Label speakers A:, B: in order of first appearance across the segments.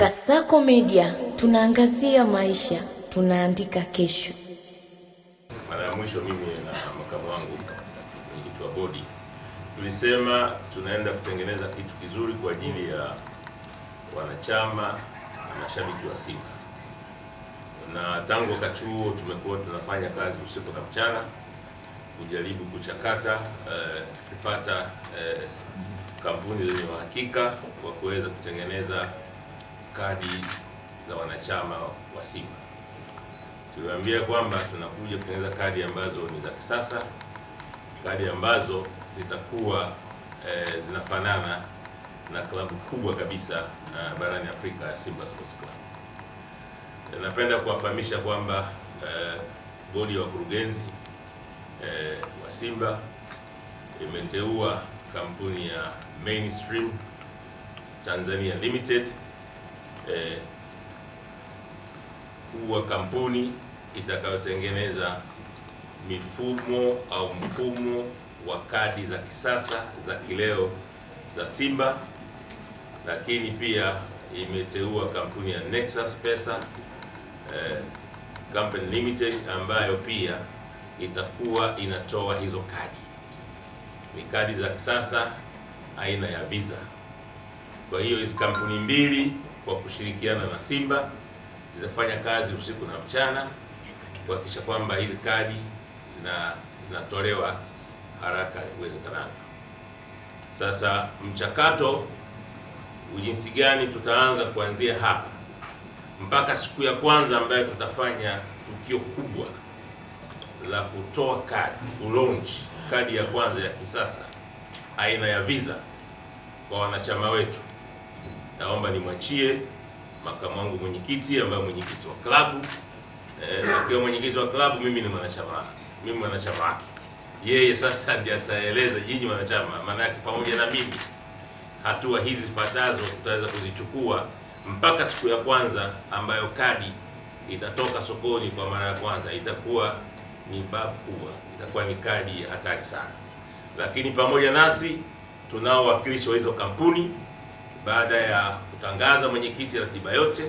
A: Kasako Media, tunaangazia maisha, tunaandika kesho.
B: Mara ya mwisho mimi na makamu wangu mwenyekiti wa bodi tulisema tunaenda kutengeneza kitu kizuri kwa ajili ya wanachama na mashabiki wa Simba, na tangu wakati huo tumekuwa tunafanya kazi usiku na mchana kujaribu kuchakata kupata kampuni zenye uhakika kwa kuweza kutengeneza kadi za wanachama wa Simba. Tuliwaambia kwamba tunakuja kutengeneza kadi ambazo ni za kisasa, kadi ambazo zitakuwa zinafanana na klabu kubwa kabisa barani Afrika ya Simba Sports Club. Napenda kuwafahamisha kwamba bodi ya wakurugenzi wa Simba imeteua kampuni ya Mainstream Tanzania Limited kuwa kampuni itakayotengeneza mfumo wa kadi za kisasa za kileo za Simba, lakini pia imeteua kampuni ya Nexus Pesa Company Limited ambayo pia itakuwa inatoa hizo kadi. Ni kadi za kisasa aina ya Visa. Kwa hiyo hizi kampuni mbili kwa kushirikiana na Simba zitafanya kazi usiku na mchana kuhakikisha kwamba hizi kadi zinatolewa haraka iwezekanavyo. Sasa mchakato jinsi gani tutaanza kuanzia hapa mpaka siku ya kwanza ambayo tutafanya tukio kubwa la kutoa kadi, launch kadi ya kwanza ya kisasa aina ya Visa kwa wanachama wetu. Naomba nimwachie makamu wangu mwenyekiti ambaye mwenyekiti wa klabu, akiwa mwenyekiti wa klabu, mimi ni mwanachama wake. Yeye sasa ndiye ataeleza nyinyi wanachama, maana yake pamoja na mimi hatua hizi fuatazo tutaweza kuzichukua mpaka siku ya kwanza ambayo kadi itatoka sokoni kwa mara ya kwanza. Itakuwa ni babu kubwa, itakuwa ni kadi hatari sana. Lakini pamoja nasi tunao wakilishi wa hizo kampuni. Baada ya kutangaza mwenyekiti ratiba yote,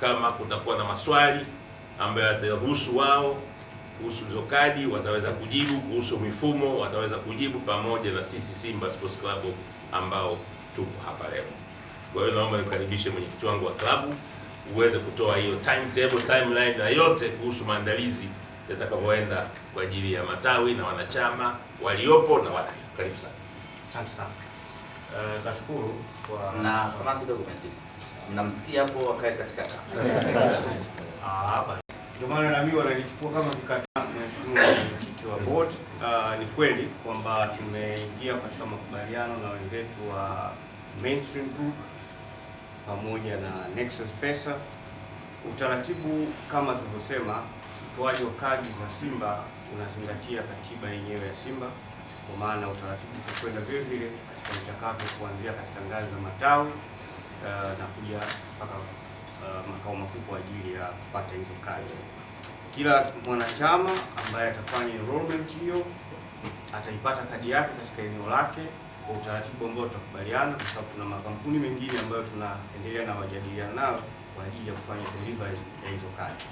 B: kama kutakuwa na maswali ambayo yatahusu wao kuhusu hizo kadi wataweza kujibu, kuhusu mifumo wataweza kujibu, pamoja na sisi Simba Sports Club ambao tupo hapa leo. Kwa hiyo naomba nikaribishe mwenyekiti wangu wa klabu uweze kutoa hiyo timeline na yote kuhusu maandalizi yatakavyoenda kwa ajili ya matawi na wanachama waliopo na watu. Karibu sana.
C: Asante sana. Nashukuru kwa
D: na samaki kidogo mnamsikia hapo wakae katikati.
C: Hapa ndio maana na mimi wananichukua kama kikata. Nashukuru mwenyekiti wa board. Ni kweli kwamba tumeingia katika makubaliano na wenzetu wa Mainstream Group pamoja na Nexus Pesa. Utaratibu kama tulivyosema, utoaji wa kadi za Simba unazingatia katiba yenyewe ya Simba, kwa maana utaratibu utakwenda vile vile katika mchakato kuanzia katika ngazi za matawi na kuja mpaka makao makuu kwa ajili ya kupata hizo kadi. Kila mwanachama ambaye atafanya enrollment hiyo ataipata kadi yake katika eneo lake kwa utaratibu ambao tutakubaliana, kwa sababu kuna makampuni mengine ambayo tunaendelea na wajadiliana nao kwa ajili ya kufanya delivery ya hizo kadi.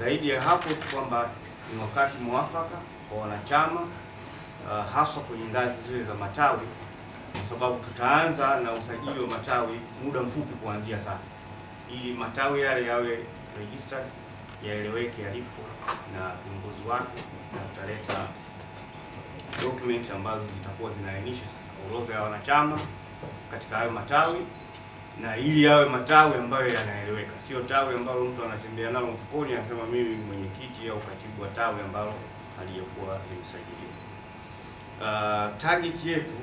C: Zaidi ya hapo kwamba ni wakati mwafaka kwa wanachama haswa kwenye ngazi zile za matawi, kwa sababu tutaanza na usajili wa matawi muda mfupi kuanzia sasa, ili matawi yale yawe registered, yaeleweke yalipo na viongozi wake, na tutaleta document ambazo zitakuwa zinaainisha orodha ya wanachama katika hayo matawi, na ili yawe matawi ambayo yanaeleweka, sio tawi ambalo mtu anatembea nalo mfukoni anasema mimi ni mwenyekiti au katibu wa tawi ambalo halijakuwa limesajiliwa. Target yetu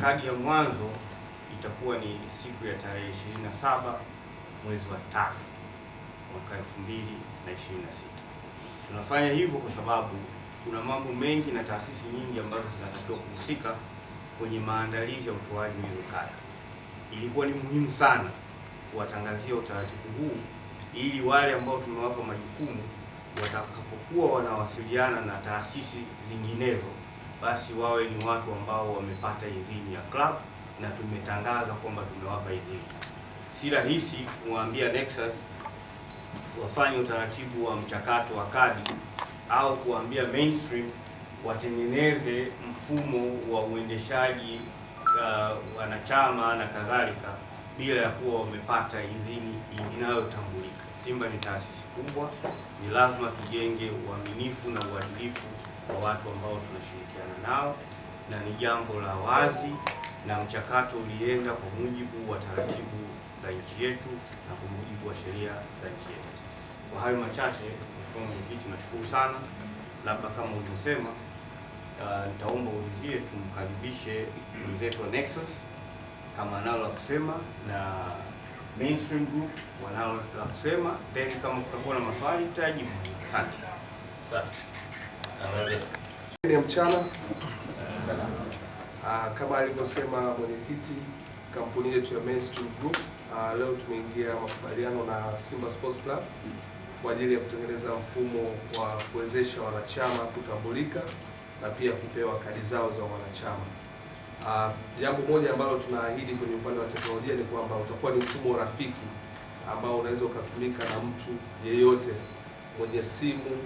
C: kadi ya mwanzo itakuwa ni siku ya tarehe 27 mwezi wa 3 mwaka 2026. Tunafanya hivyo kwa sababu kuna mambo mengi na taasisi nyingi ambazo zinatakiwa kuhusika kwenye maandalizi ya utoaji wa hizo kadi. Ilikuwa ni muhimu sana kuwatangazia utaratibu huu ili wale ambao tumewapa majukumu watakapokuwa wanawasiliana na taasisi zinginezo, basi wawe ni watu ambao wamepata idhini ya club na tumetangaza kwamba tumewapa idhini. si rahisi kumwambia Nexus wafanye utaratibu wa mchakato wa kadi au kuambia Mainstream watengeneze mfumo wa uendeshaji wanachama na kadhalika bila ya kuwa wamepata idhini inayotambulika. Simba ni taasisi kubwa, ni lazima tujenge uaminifu na uadilifu kwa watu ambao tunashirikiana nao, na ni jambo la wazi na mchakato ulienda kwa mujibu wa taratibu za nchi yetu na kwa mujibu wa sheria za nchi yetu. Kwa hayo machache, Mheshimiwa Mwenyekiti, nashukuru sana. Labda kama ulivyosema, nitaomba ulizie tumkaribishe mwenzetu wa Nexus kama analo la kusema na Mainstream Group wanalo la kusema, then kama kutakuwa na maswali tutajibu. Asante.
E: Ni mchana. Kama alivyosema mwenyekiti, kampuni yetu ya Mainstream Group leo tumeingia makubaliano na Simba Sports Club kwa ajili ya kutengeneza mfumo wa kuwezesha wanachama kutambulika na pia kupewa kadi zao za wanachama. Jambo moja ambalo tunaahidi kwenye upande wa teknolojia ni kwamba utakuwa ni mfumo rafiki ambao unaweza ukatumika na mtu yeyote mwenye simu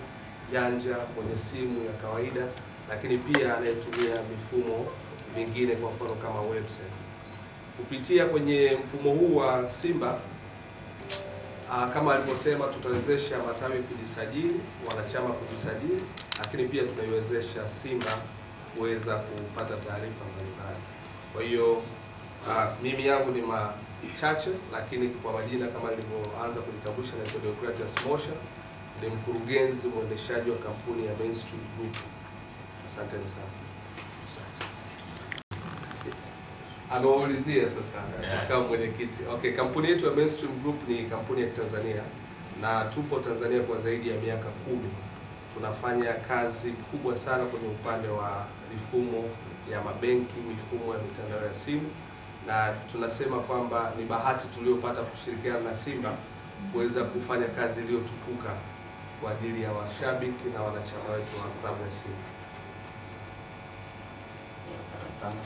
E: janja, mwenye simu ya kawaida, lakini pia anayetumia mifumo mingine, kwa mfano kama website. Kupitia kwenye mfumo huu wa Simba, kama alivyosema, tutawezesha matawi kujisajili, wanachama kujisajili, lakini pia tunaiwezesha Simba kuweza kupata taarifa mbalimbali. Kwa hiyo mimi yangu ni machache, lakini kwa majina kama nilivyoanza kujitambulisha, na Deogratias Mosha, ni mkurugenzi mwendeshaji wa kampuni ya Mainstream Group. Asanteni sana. Anaulizia sasa kama mwenyekiti. Okay, kampuni yetu ya Mainstream Group ni kampuni ya Tanzania na tupo Tanzania kwa zaidi ya miaka 10. Tunafanya kazi kubwa sana kwenye upande wa mifumo ya mabenki, mifumo ya mitandao ya simu, na tunasema kwamba ni bahati tuliyopata kushirikiana na Simba kuweza kufanya kazi iliyotukuka kwa ajili ya washabiki na wanachama wetu wa klabu ya Simba.
D: Sana.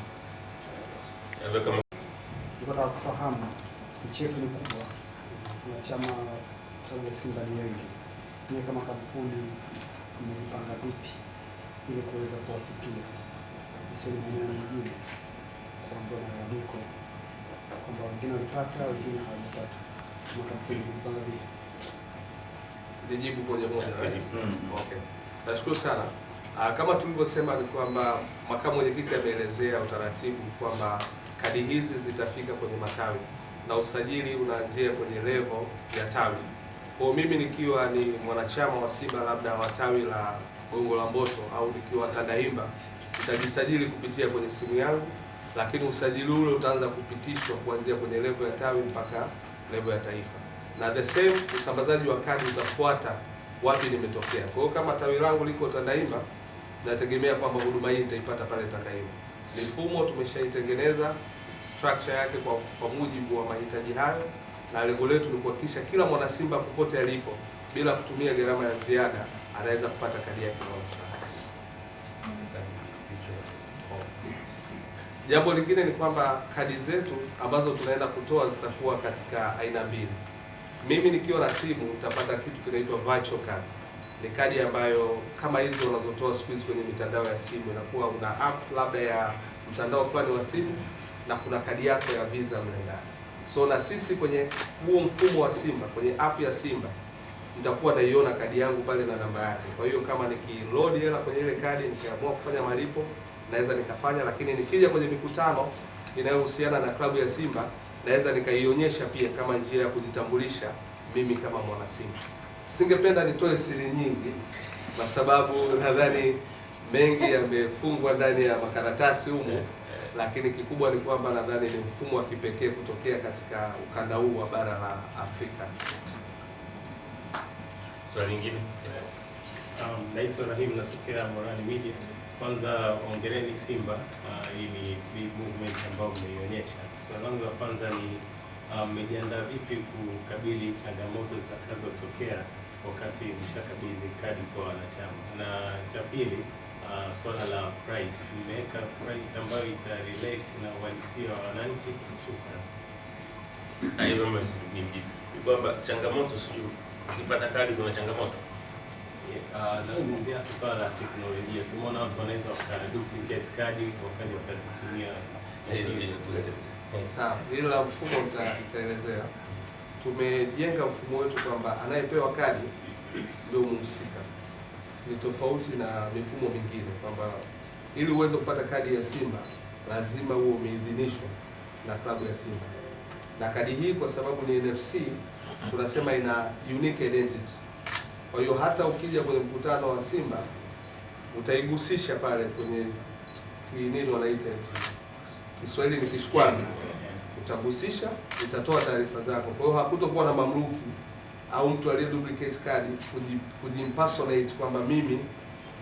F: Nataka kufahamu nchi yetu ni kubwa, wanachama klabu ya Simba ni wengi. Ni kama kampuni mmejipanga vipi ili kuweza kuwafikia sio maeneo mengine, kwamba malalamiko kwamba wengine walipata wengine hawajapata, kama kampuni mmejipanga vipi?
E: Nijibu moja moja. Okay. Nashukuru sana. Kama tulivyosema ni kwamba makamu mwenyekiti ameelezea utaratibu kwamba kadi hizi zitafika kwenye matawi na usajili unaanzia kwenye level ya tawi. Kwa mimi nikiwa ni mwanachama wa Simba labda wa tawi la Gongo la Mboto au nikiwa Tandahimba, nitajisajili kupitia kwenye simu yangu, lakini usajili ule utaanza kupitishwa kuanzia kwenye level ya tawi mpaka level ya taifa. Na the same usambazaji wa kadi utafuata wapi nimetokea. Kwa hiyo kama tawi langu liko Tandahimba, nategemea kwamba huduma hii nitaipata pale Tandahimba. Mifumo tumeshaitengeneza structure yake kwa mujibu wa mahitaji hayo, na lengo letu ni kuhakikisha kila mwana Simba popote alipo bila kutumia gharama ya ziada anaweza kupata kadi yake kwa wakati. Jambo lingine ni kwamba kadi zetu ambazo tunaenda kutoa zitakuwa katika aina mbili. Mimi nikiwa na simu utapata kitu kinaitwa virtual card. Ni kadi ambayo kama hizo wanazotoa siku hizi kwenye mitandao ya simu, inakuwa una app labda ya mtandao fulani wa simu na kuna kadi yako ya Visa mle ndani. So na sisi kwenye huo mfumo wa Simba, kwenye app ya Simba, nitakuwa naiona kadi yangu pale na namba yake. Kwa hiyo kama nikiload hela kwenye ile kadi nikiamua kufanya malipo, naweza nikafanya, lakini nikija kwenye mikutano inayohusiana na klabu ya Simba, naweza nikaionyesha pia kama njia ya kujitambulisha mimi kama mwana Simba. Singependa nitoe siri nyingi kwa sababu nadhani mengi yamefungwa ndani ya makaratasi humo, lakini kikubwa ni kwamba nadhani ni mfumo wa kipekee kutokea katika ukanda huu wa bara la Afrika.
B: Swali lingine?
G: Naitwa Rahim, natokea Morani Media. Kwanza ongereni Simba, hii ni big movement ambayo mmeionyesha. Swali langu la kwanza ni mmejiandaa vipi kukabili changamoto zitakazotokea wakati mshakabidhi kadi kwa wanachama? Na cha pili, swala la price, mmeweka price ambayo ita relate na uhalisia wa wananchi? Shukrani.
B: environment ni mjini. Ni kwamba changamoto sio ukipata kadi kuna changamoto.
G: Nazungumzia swala la teknolojia. Tumeona watu wanaweza wakaduplicate kadi wakaja wakazitumia.
E: Sawa, hilo la mfumo itaelezea. Tumejenga mfumo wetu kwamba anayepewa kadi ndio mhusika. Ni tofauti na mifumo mingine kwamba ili uweze kupata kadi ya Simba lazima uwe umeidhinishwa na klabu ya Simba. Na kadi hii kwa sababu ni NFC tunasema ina unique identity. Kwa hiyo hata ukija kwenye mkutano wa Simba utaigusisha pale kwenye nini wanaita Kiswahili ni kishkwambi. Utagusisha, itatoa taarifa zako. Kwa hiyo hakutokuwa na mamluki au mtu aliye duplicate kadi kujimpersonate kwamba mimi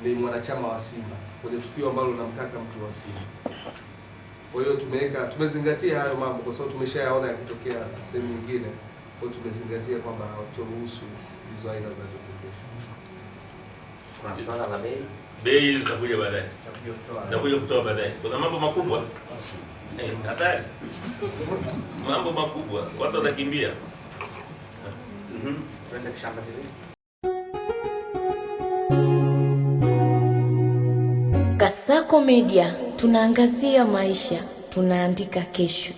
E: ni mwanachama wa Simba kwenye tukio ambalo namtaka mtu wa Simba. Kwa hiyo tumezingatia hayo mambo kwa sababu tumeshayaona yakitokea sehemu nyingine. Kwa hiyo tumezingatia kwamba haturuhusu hizo aina za duplication.
D: Kuna swala la bei.
B: Bei zitakuja baadaye. Tutakuja kutoa baadaye. Kuna mambo makubwa. Hatari. Mambo makubwa. Watu watakimbia.
D: Twende Kishamba TV.
A: Kasako Media, tunaangazia maisha, tunaandika kesho.